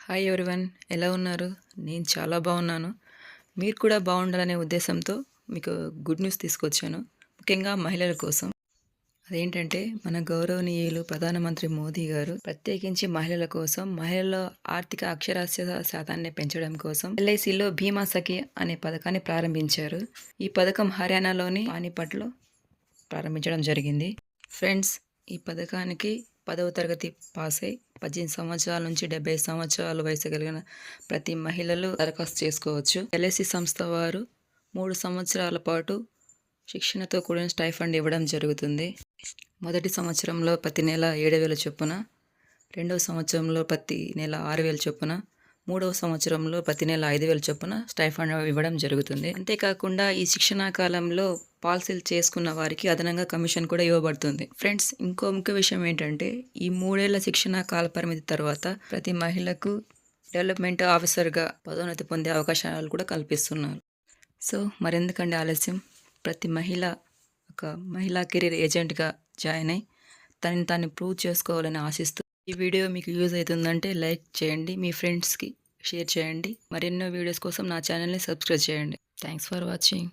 Hi everyone, ఎలా ఉన్నారు? నేను చాలా బాగున్నాను. మీరు కూడా బాగుండాలనే ఉద్దేశంతో మీకు గుడ్ న్యూస్ తీసుకొచ్చాను. ముఖ్యంగా మహిళల కోసం. అదేంటంటే మన గౌరవనీయులు ప్రధానమంత్రి మోదీ గారు ప్రత్యేకించి మహిళల కోసం, మహిళల్లో ఆర్థిక అక్షరాస్యత శాతాన్ని పెంచడం కోసం ఎల్ఐసిలో బీమా సఖి అనే పథకాన్ని ప్రారంభించారు. ఈ పథకం హర్యానాలోని పానీపట్లో ప్రారంభించడం జరిగింది. ఫ్రెండ్స్, ఈ పథకానికి 10వ తరగతి పాస్ అయి 18 సంవత్సరాల నుంచి 70 సంవత్సరాల వయసు కలిగిన ప్రతి మహిళలు దరఖాస్తు చేసుకోవచ్చు. ఎల్ఐసి సంస్థ వారు 3 సంవత్సరాల పాటు శిక్షణతో కూడిన స్టైఫండ్ ఇవ్వడం జరుగుతుంది. మొదటి సంవత్సరంలో ప్రతి నెల 7,000 చొప్పున, రెండవ సంవత్సరంలో ప్రతి నెల 6,000 చొప్పున, మూడవ సంవత్సరంలో ప్రతి నెల 5,000 చొప్పున స్టైఫండ్ ఇవ్వడం జరుగుతుంది. అంతేకాకుండా ఈ శిక్షణా కాలంలో పాలసీలు చేసుకున్న వారికి అదనంగా కమిషన్ కూడా ఇవ్వబడుతుంది. ఫ్రెండ్స్, ఇంకో ముఖ్య విషయం ఏంటంటే ఈ 3 ఏళ్ల శిక్షణా కాల పరిమితి తర్వాత ప్రతి మహిళకు డెవలప్మెంట్ ఆఫీసర్గా పదోన్నతి పొందే అవకాశాలు కూడా కల్పిస్తున్నారు. సో మరెందుకండి ఆలస్యం? ప్రతి మహిళ ఒక మహిళా కెరీర్ ఏజెంట్గా జాయిన్ అయి తనని తాను ప్రూవ్ చేసుకోవాలని ఆశిస్తూ ఈ వీడియో మీకు యూజ్ అవుతుందంటే లైక్ చేయండి, మీ ఫ్రెండ్స్కి షేర్ చేయండి. మరెన్నో వీడియోస్ కోసం నా ఛానల్ని సబ్స్క్రైబ్ చేయండి. Thanks for watching.